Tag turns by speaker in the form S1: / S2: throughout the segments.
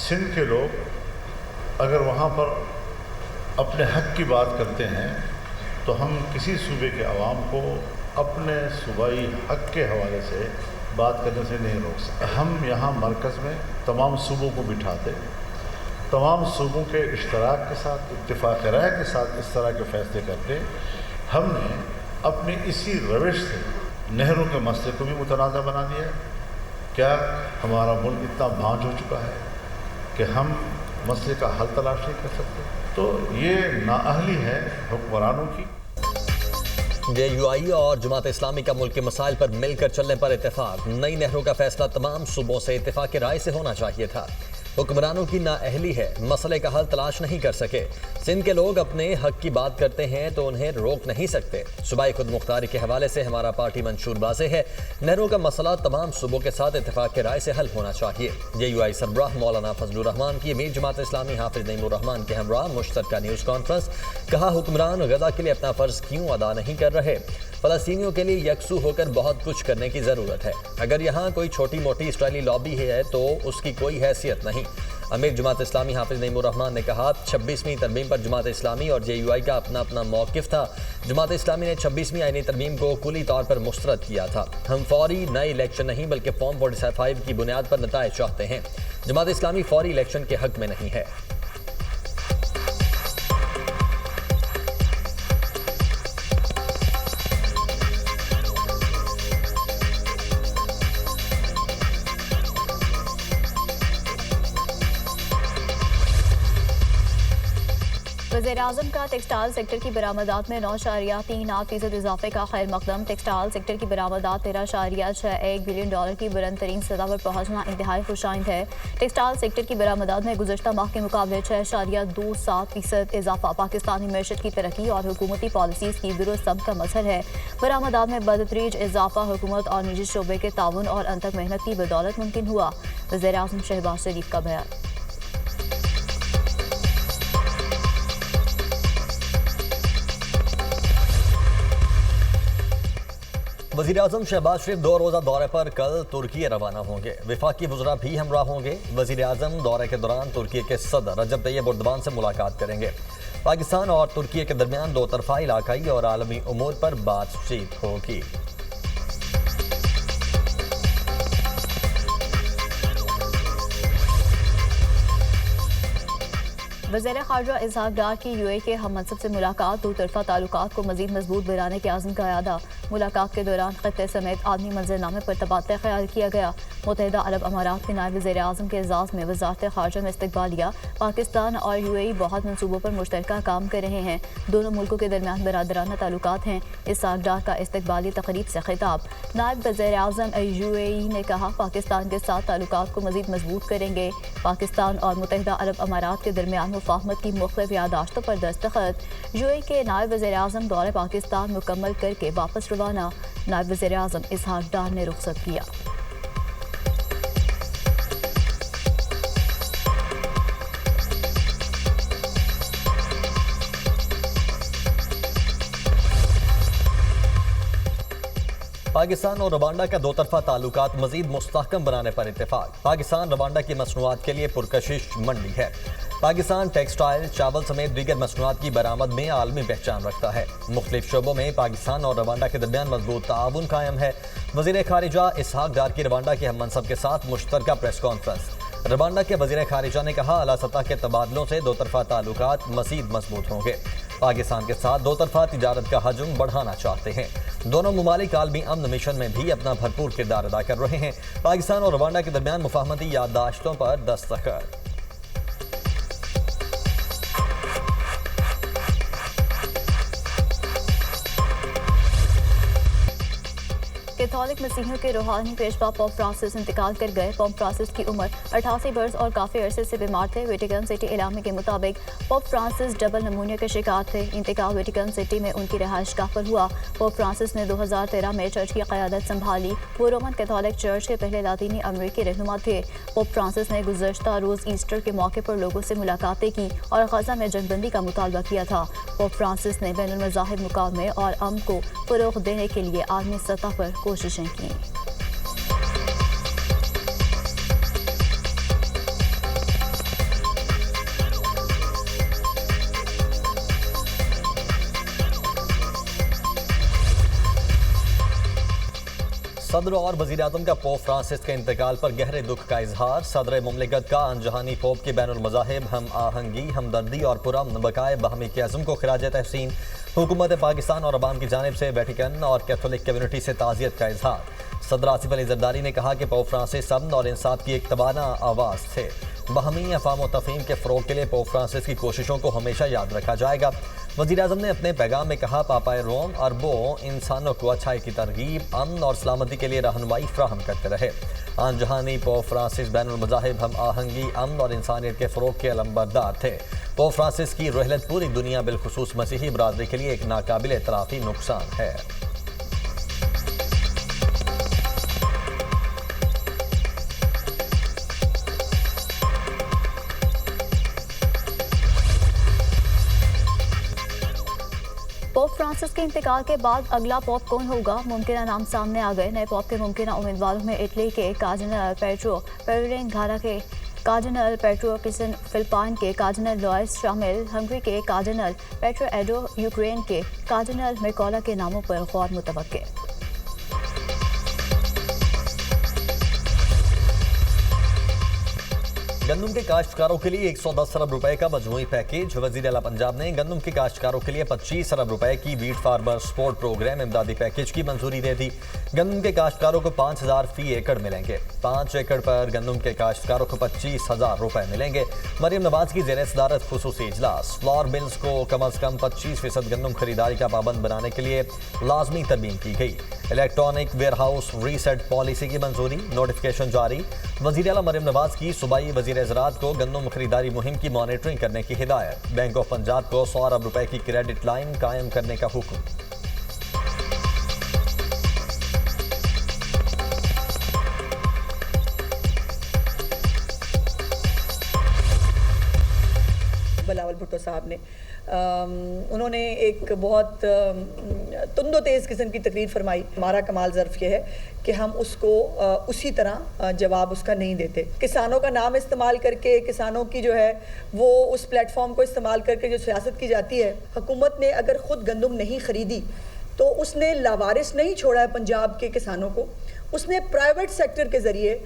S1: सिंध के लोग अगर वहाँ पर अपने हक की बात करते हैं तो हम किसी सूबे के अवाम को अपने सूबाई हक के हवाले से बात करने से नहीं रोक सकते। हम यहाँ मरकज़ में तमाम सूबों को बिठाते, तमाम सूबों के इश्तराक के साथ, इत्तिफ़ाक़ राय के साथ इस तरह के फ़ैसले करते। हमने अपनी इसी रविश से नहरों के मसले को भी मुतनाज़ा बना दिया। क्या हमारा मुल्क इतना भांज हो चुका है कि हम मसले का हल तलाश नहीं कर सकते? तो ये नाअहली है हुक्मरानों की।
S2: JUI और जमात इस्लामी का मुल्क के मसाइल पर मिलकर चलने पर इत्तेफाक। नई नहरों का फैसला तमाम सूबों से इत्तेफाक राय से होना चाहिए था। हुक्मरानों की नाअहली है, मसले का हल तलाश नहीं कर सके। सिंध के लोग अपने हक की बात करते हैं तो उन्हें रोक नहीं सकते। सूबाई खुद मुख्तारी के हवाले से हमारा पार्टी मंशूर वाज़ेह है, नहरों का मसला तमाम सूबों के साथ इत्तेफाक की राय से हल होना चाहिए। JUI सरबराह मौलाना फजलुर रहमान की अमीर जमात इस्लामी हाफिज नईमुर रहमान के हमरा मुश्तरका न्यूज़ कॉन्फ्रेंस। कहा, हुक्मरान गजा के लिए अपना फ़र्ज क्यों अदा नहीं कर रहे? फ़लस्तीनियों के लिए यकसू होकर बहुत कुछ करने की ज़रूरत है। अगर यहाँ कोई छोटी मोटी इसराइली लॉबी है तो उसकी कोई हैसियत नहीं। अमीर जमात इस्लामी हाफिज नईमुर रहमान ने कहा, 26वीं तरमीम पर जमात इस्लामी और JUI का अपना अपना मौक़िफ़ था। जमात इस्लामी ने 26वीं आईनी तरमीम को कुली तौर पर मुस्तरद किया था। हम फौरी नए इलेक्शन नहीं बल्कि फॉर्म 45 की बुनियाद पर नताइज चाहते हैं। जमात इस्लामी फौरी इलेक्शन के हक में नहीं है।
S3: वज़ीर-ए-आज़म का टेक्सटाइल सेक्टर की बरामदात में 9.38% इजाफे का खैर मकदम। टेक्सटाइल सेक्टर की बरामदात 13.61 बिलियन डॉलर की बुलंद तरीन सतह पर पहुँचना इंतहाई खुशाइंद है। टेक्सटाइल सेक्टर की बरामदात में गुज़श्ता माह के मुकाबले 6.27% इजाफा पाकिस्तानी मैशत की तरक्की और हुकूमती पॉलिसीज़ की दुरुस्त सब का मसर है। बरामदात में बदतरीज इजाफा हुकूमत और निजी शोबे के ताउन और अंतक मेहनत की बदौलत मुमकिन हुआ। वज़ीर-ए-आज़म शहबाज शरीफ का बयान।
S2: वज़ीर-ए-आज़म शहबाज शरीफ 2 रोज़ा दौरे पर कल तुर्की रवाना होंगे। वफाकी वज़रा भी हमरा होंगे। वज़ीर-ए-आज़म दौरे के दौरान तुर्की के सदर रजब तैयब एर्दोगान से मुलाकात करेंगे। पाकिस्तान और तुर्की के दरमियान 2 तरफ़ा इलाकाई और आलमी उमूर पर बातचीत होगी।
S3: वज़ीर ख़ारजा इसहाक़ डार की UAE के हम मनसब से मुलाकात। 2 तरफ़ा ताल्लुकात को मज़ीद मजबूत बनाने के आज़म का इरादा। मुलाकात के दौरान ख़त्ते समेत आदमी मंजरनामे पर तबादला ख्याल किया गया। मुत्तहिदा अरब अमारात के नायब वज़ीर-ए-आज़म के एज़ाज़ में वज़ारत ख़ारजा में इस्तक़बालिया। पाकिस्तान और UAE बहुत मनसूबों पर मुश्तरका काम कर रहे हैं। दोनों मुल्कों के दरमियान बरादराना ताल्लुकात हैं। इसहाक़ डार का इस्तक़बाली तक़रीब से खिताब। नायब वज़ीर-ए-आज़म UAE ने कहा, पाकिस्तान के साथ ताल्लुकात को मज़ीद मजबूत करेंगे। पाकिस्तान और मुत्तहिदा अरब अमारात के दरमियान मुफ़ाहमत की मुख्तलिफ यादाश्तों पर दस्तखत। UAE के नायब वज़ीर-ए-आज़म दौरे पाकिस्तान मुकम्मल करके वापस रवाना। नायब वज़ीर-ए-आज़म इसहाक़ डार ने रुखसत किया।
S2: पाकिस्तान और रवांडा का 2 तरफ़ा ताल्लुकात मज़ीद मुस्तहकम बनाने पर इत्तेफाक। पाकिस्तान रवांडा की मसनूआत के लिए पुरकशिश मंडी है। पाकिस्तान टेक्सटाइल, चावल समेत दीगर मसनूआत की बरामद में आलमी पहचान रखता है। मुख्तलिफ शोबों में पाकिस्तान और रवांडा के दरमियान मजबूत ताउन कायम है। वज़ीर ख़ारिजा इसहाक़ डार की रवांडा के हम मनसब के साथ मुश्तरका प्रेस कॉन्फ्रेंस। रवांडा के वज़ीर ख़ारिजा ने कहा, आला सतह के तबादलों से 2 तरफ़ा ताल्लुकात मज़ीद मजबूत होंगे। पाकिस्तान के साथ 2 तरफ़ा तिजारत का हजम बढ़ाना चाहते हैं। दोनों ममालिक आलमी अमन मिशन में भी अपना भरपूर किरदार अदा कर रहे हैं। पाकिस्तान और रवांडा के दरमियान मुफाहमती याददाश्तों पर दस्तखत।
S3: कैथोलिक मसीहियों के रूहानी पेशवा पोप फ्रांसिस इंतकाल कर गए। पोप फ्रांसिस की उम्र 88 बरस और काफ़ी अरसे से बीमार थे। वेटिकन सिटी इलामे के मुताबिक पोप फ्रांसिस डबल नमूनिया के शिकार थे। इंतकाल वेटिकन सिटी में उनकी रिहाइश गाह पर हुआ। पोप फ्रांसिस ने 2013 में चर्च की क़यादत संभाली। वो रोमन कैथोलिक चर्च के पहले लातीनी अमरीकी रहनुमा थे। पोप फ्रांसिस ने गुज़श्ता रोज़ ईस्टर के मौके पर लोगों से मुलाकातें की और गजा में जंगबंदी का मुतालबा किया था। पोप फ्रांसिस ने बैनुल मज़ाहिब मुकामे और अमन को फ़रोग़ देने के लिए आलमी सतह पर कोशिशें की।
S2: सदर और वज़ीर-ए-आज़म का पोप फ्रांसिस के इंतकाल पर गहरे दुख का इजहार। सदर मुमलिकत का अनजहानी पोप के बैनुल मज़ाहिब हम आहंगी, हमदर्दी और पुरअमन बकाए बाहमी के अज़म को खिराज तहसीन। हुकूमत पाकिस्तान और अवाम की जानिब से वेटिकन और कैथोलिक कम्युनिटी से ताज़ियत का इजहार। सदर आसिफ अली ज़रदारी ने कहा कि पोप फ्रांसिस अमन और इंसाफ की एक तवाना आवाज़ थे। बाहमी अफ़ाम व तफ़हीम के फ़रोग़ के लिए पोप फ्रांसिस की कोशिशों को हमेशा याद रखा जाएगा। वज़ीर-ए-आज़म ने अपने पैगाम में कहा, पापाए रोम अरबों इंसानों को अच्छाई की तरगीब, अमन और सलामती के लिए रहनुमाई फ्राहम करते रहे। आनजहानी पोप फ्रांसिस बैनुल मज़ाहिब हम आहंगी, अमन और इंसानियत के फ़रोग़ के अलंबरदार थे। पोप फ्रांसिस की रहलत पूरी दुनिया बिलखुसूस मसीही बरादरी के लिए एक नाकाबिल तलाफ़ी नुकसान है।
S3: पोप फ्रांसिस के इंतकाल के बाद अगला पोप कौन होगा, मुमकिन नाम सामने आ गए। नए पोप के मुमकिन उम्मीदवारों में इटली के कार्डिनल पेट्रो पेरेरिन, घाना के कार्डिनल पेट्रो किसन, फिलिपाइन के कार्डिनल लॉयस शामिल, हंगरी के कार्डिनल पेट्रो एडो, यूक्रेन के कार्डिनल मिकोला के नामों पर गौर मुतवक्के।
S2: गंदम के काश्तकारों के लिए 110 अरब रुपए का मजमूई पैकेज। वज़ीर आला पंजाब ने गंदम के काश्तकारों के लिए 25 अरब रुपए की वीट फार्मर सपोर्ट प्रोग्राम इमदादी पैकेज की मंजूरी दे दी। गंदम के काश्तकारों को 5,000 फी एकड़ मिलेंगे। 5 एकड़ पर गंदम के काश्तकारों को 25,000 रुपए मिलेंगे। मरियम नवाज की ज़ेर सदारत खुसूसी इजलास। फ्लोर मिल्स को कम अज कम 25% गंदम खरीदारी का पाबंद बनाने के लिए लाजमी तरमीम की गई। Electronic warehouse receipt policy की मंजूरी, नोटिफिकेशन जारी। वज़ीर आला मरियम नवाज की सूबाई वज़ीर ज़राअत को गंदम खरीदारी मुहिम की मॉनिटरिंग करने की हिदायत। बैंक ऑफ पंजाब को 100 अरब रुपए की क्रेडिट लाइन कायम करने का हुक्म।
S4: बिलावल भुट्टो साहब ने उन्होंने एक बहुत तुंदो तेज़ किस्म की तकरीर फरमाई। हमारा कमाल ज़र्फ़ ये है कि हम उसको उसी तरह जवाब उसका नहीं देते। किसानों का नाम इस्तेमाल करके, किसानों की जो है वो उस प्लेटफॉर्म को इस्तेमाल करके जो सियासत की जाती है। हुकूमत ने अगर ख़ुद गंदम नहीं ख़रीदी तो उसने लावारिस नहीं छोड़ा है पंजाब के किसानों को। उसने प्राइवेट सेक्टर के ज़रिए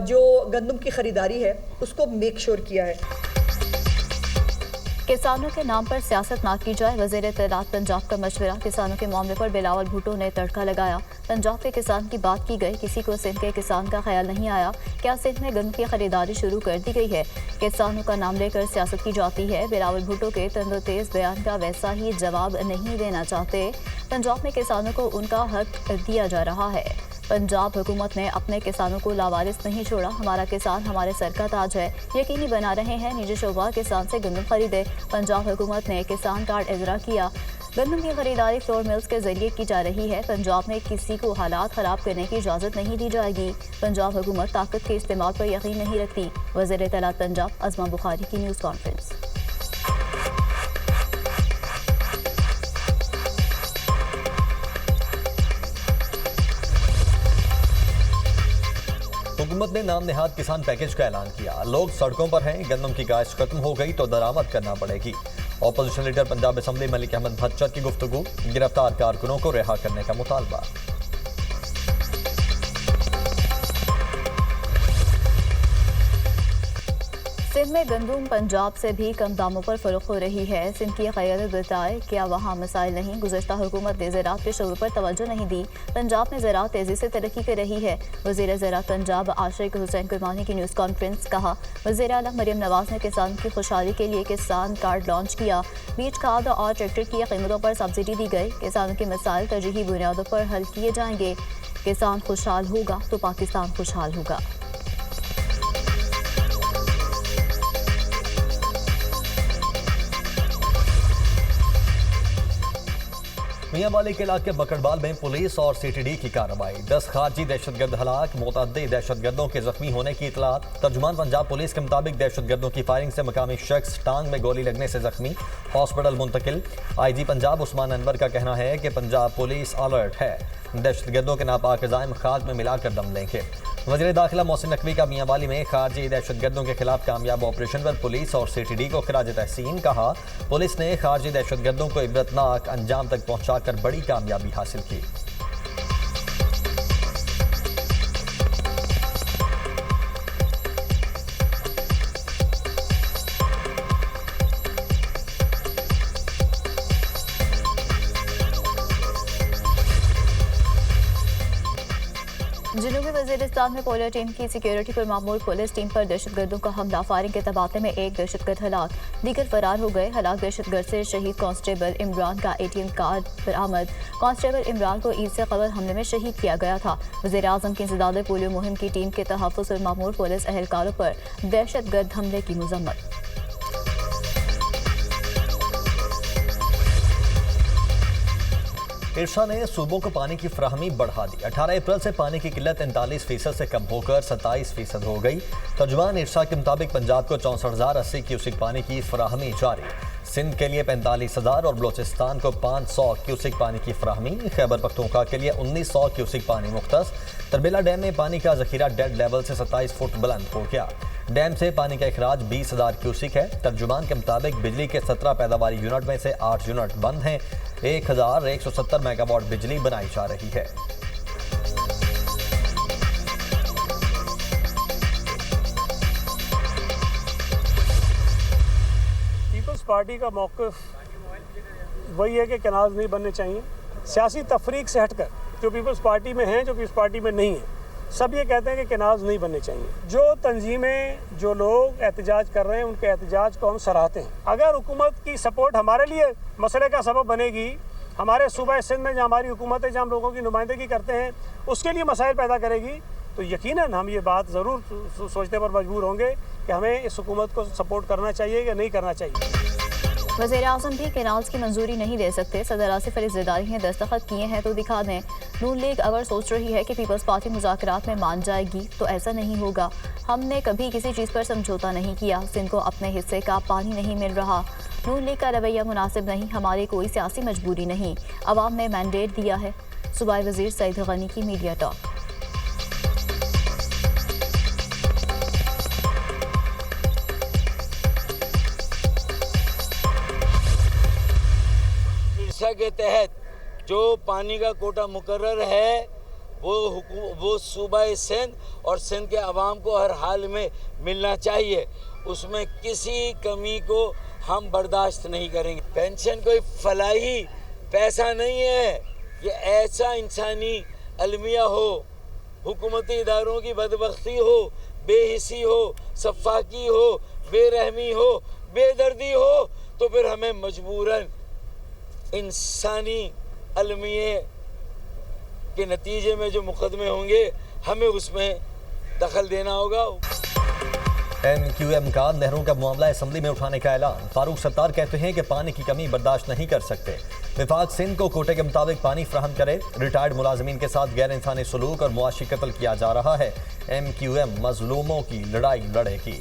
S4: जो गंदम की ख़रीदारी है उसको मेक श्योर किया है।
S3: किसानों के नाम पर सियासत ना की जाए, वज़ीर इत्तलात पंजाब का मशवरा। किसानों के मामले पर बिलावल भुट्टो ने तड़का लगाया। पंजाब के किसान की बात की गई, किसी को सिंध के किसान का ख्याल नहीं आया। क्या सिंध में गन्नम की खरीदारी शुरू कर दी गई है? किसानों का नाम लेकर सियासत की जाती है। बिलावल भुट्टो के तंदोतेज बयान का वैसा ही जवाब नहीं देना चाहते। पंजाब में किसानों को उनका हक दिया जा रहा है। पंजाब हुकूमत ने अपने किसानों को लावारिस नहीं छोड़ा। हमारा किसान हमारे सर का ताज है। यकीनी बना रहे हैं निजी शोबा किसान से गंदम खरीदे। पंजाब हुकूमत ने किसान कार्ड इजरा किया। गंदम की खरीदारी फ्लोर मिल्स के जरिए की जा रही है। पंजाब में किसी को हालात ख़राब करने की इजाज़त नहीं दी जाएगी। पंजाब हुकूमत ताकत के इस्तेमाल पर यकीन नहीं रखती। वज़ीर इत्तलात पंजाब अज़मा बुखारी की न्यूज़ कॉन्फ्रेंस।
S2: हुकूमत ने नाम नेहाद किसान पैकेज का ऐलान किया। लोग सड़कों पर हैं, गंदम की काश्त खत्म हो गई तो दरामद करना पड़ेगी। Opposition leader Punjab assembly Malik Ahmad Bhachar की गुफ्तगू। गिरफ्तार कारकुनों को रिहा करने का मुतालबा।
S3: सिंध में गंदम पंजाब से भी कम दामों पर फरोख्त हो रही है। सिंध की क़यादत बताए क्या वहाँ मसाइल नहीं? गुज़श्ता हुकूमत ने ज़राअत के शोबे पर तवज्जो नहीं दी। पंजाब में ज़राअत तेज़ी से तरक्की कर रही है। वज़ीर ज़राअत पंजाब आशिक हुसैन कुरबानी की न्यूज़ कॉन्फ्रेंस। कहा, वज़ीर आला मरियम नवाज ने किसान की खुशहाली के लिए किसान कार्ड लॉन्च किया। बीज, खाद और ट्रैक्टर की कीमतों पर सब्सिडी दी गई। किसानों के मसाइल तरजीही बुनियादों पर हल किए जाएंगे। किसान खुशहाल होगा तो पाकिस्तान खुशहाल होगा।
S2: मियांवाली के इलाके बकड़बाल में पुलिस और CTD की कार्रवाई। 10 खारजी दहशतगर्द हलाक, मुतअद्दी दहशतगर्दों के जख्मी होने की इतलात। तर्जुमान पंजाब पुलिस के मुताबिक दहशतगर्दों की फायरिंग से मकामी शख्स टांग में गोली लगने से जख्मी, हॉस्पिटल मुंतकिल। IG पंजाब उस्मान अनवर का कहना है कि पंजाब पुलिस अलर्ट है। दहशतगर्दों के नापाक अज़ाइम खाक में मिलाकर दम लेंगे। वज़ीर दाखिला मोहसिन नकवी का मियांवाली में खारजी दहशतगर्दों के खिलाफ कामयाब ऑपरेशन पर पुलिस और CTD को खिराज तहसीन। कहा, पुलिस ने खारजी दहशतगर्दों को इबरतनाक अंजाम तक पहुंचाकर बड़ी कामयाबी हासिल की।
S3: जनूबी वजीरिस्तान में पोलियो टीम की सिक्योरिटी पर मामूल पुलिस टीम पर दहशतगर्दों का हमला। फायरिंग के तबादले में एक दहशतगर्द हलाक, दीगर फरार हो गए। हलाक दहशतगर्द से शहीद कांस्टेबल इमरान का ATM कार्ड बरामद। कांस्टेबल इमरान को ईद से कबल हमले में शहीद किया गया था। वज़ीर आज़म की इंसदाद पोलियो मुहिम की टीम के तहफ़्फ़ुज़ और मामूल पुलिस एहलकारों पर दहशतगर्द हमले की मज़म्मत।
S2: इरशा ने सूबों को पानी की फराहमी बढ़ा दी। 18 अप्रैल से पानी की किल्लत 43% से कम होकर 27% हो गई। तर्जुमान इरशा के मुताबिक पंजाब को 64,080 क्यूसिक पानी की फराहमी जारी। सिंध के लिए 45,000 और बलोचिस्तान को 500 क्यूसिक पानी की फराहमी। खैबर पख्तूनख्वा के लिए 1900 क्यूसिक पानी मुख्तस। तरबेला डैम में पानी का जखीरा डेड लेवल से 27 फुट बुलंद हो गया। डैम से पानी का अखराज 20,000 क्यूसिक है। तर्जुमान के मुताबिक बिजली के 17 पैदावारी यूनिट में से 8 यूनिट बंद हैं। 1170 मेगावाट बिजली बनाई जा रही है।
S5: पीपल्स पार्टी का मौक़िफ़ वही है कि कैनाल नहीं बनने चाहिए। सियासी तफरीक से हटकर जो पीपल्स पार्टी में हैं, जो पीपल्स पार्टी में नहीं हैं, सब ये कहते हैं कि कैनाल नहीं बनने चाहिए। जो तंजीमें, जो लोग एहतजाज कर रहे हैं, उनके एहतजाज को हम सराहते हैं। अगर हुकूमत की सपोर्ट हमारे लिए मसले का सबब बनेगी, हमारे सूबा सिंध में जहाँ हमारी हुकूमत है, जहाँ हम लोगों की नुमाइंदगी करते हैं, उसके लिए मसाइल पैदा करेगी, तो यकीनन हम ये बात ज़रूर सोचने पर मजबूर होंगे कि हमें इस हुकूमत को सपोर्ट करना चाहिए या नहीं करना चाहिए।
S3: वज़ीर आज़म भी कैनाल्स की मंजूरी नहीं दे सकते। सदर आसिफ अली ज़रदारी ने दस्तखत किए हैं तो दिखा दें। नून लीग अगर सोच रही है कि पीपल्स पार्टी मुज़ाकरात में मान जाएगी तो ऐसा नहीं होगा। हमने कभी किसी चीज़ पर समझौता नहीं किया। सिंध को अपने हिस्से का पानी नहीं मिल रहा। नून लीग का रवैया मुनासिब नहीं। हमारी कोई सियासी मजबूरी नहीं। अवाम ने मैंडेट दिया है। सूबाई वज़ीर सईद गनी की मीडिया टॉक।
S6: के तहत जो पानी का कोटा मुकर्रर है वो सूबा सिंध और सिंध के अवाम को हर हाल में मिलना चाहिए। उसमें किसी कमी को हम बर्दाश्त नहीं करेंगे। पेंशन कोई फलाही पैसा नहीं है, ये ऐसा इंसानी अलमिया हो, हुकूमती इदारों की बदबख्ती हो, बेहिसी हो, सफाकी हो, बेरहमी हो, बेदर्दी हो, तो फिर हमें मजबूरन इंसानी अलमिये के नतीजे में जो मुकदमे होंगे हमें उसमें दखल देना होगा।
S2: MQM का नहरों का मामला असम्बली में उठाने का ऐलान। फारूक सत्तार कहते हैं कि पानी की कमी बर्दाश्त नहीं कर सकते। विफाक सिंध को कोटे के मुताबिक पानी फ्राहम करे। रिटायर्ड मुलाजमीन के साथ गैर इंसानी सलूक और मुआशी कत्ल किया जा रहा है। MQM मजलूमों की लड़ाई लड़ेगी।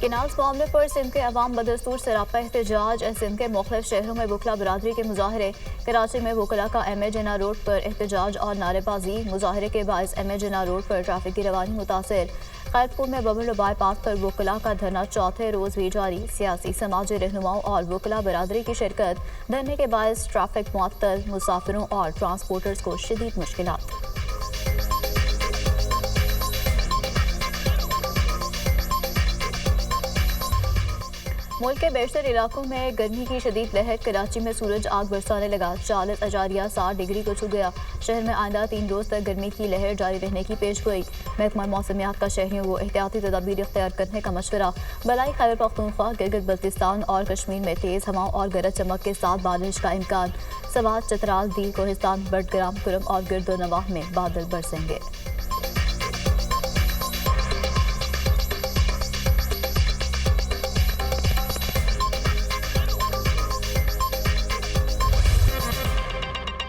S3: कैनाल्स मामले पर सिंध के अवाम बदस्तूर सरापा एहतजाज। सिंध के मुख्तलिफ शहरों में वकला बरादरी के मुजाहरे। कराची में वकला का MA जिन्ना रोड पर एहतजाज और नारेबाजी। मुजाहरे के बायस MA जिन्ना रोड पर ट्रैफिक की रवानी मुतासर। खैरपुर में बबल बाईपास पर वकला का धरना चौथे रोज भी जारी। सियासी समाजी रहनुमाओं और वकला बरादरी की शिरकत। धरने के बायस ट्रैफिक मुअत्तल। मुसाफिरों और ट्रांसपोर्टर्स को शदीद मुश्किलात। मुल्क के बेशतर इलाकों में गर्मी की शदीद लहर। कराची में सूरज आग बरसाने लगा। 40.7 डिग्री को छू गया। शहर में आइंदा 3 रोज तक गर्मी की लहर जारी रहने की पेशगोई। महकमा मौसमियात का शहरियों को एहतियाती तदाबीर इख्तियार करने का मशवरा। बलाई खैबर पख्तूनख्वा, गिलगित बल्तिस्तान और कश्मीर में तेज़ हवाओं और गरज चमक के साथ बारिश का इम्कान। सवात, चतराल, दील, कोहिस्तान, बडग्राम, कुरम और गिरदो नवाह में बादल बरसेंगे।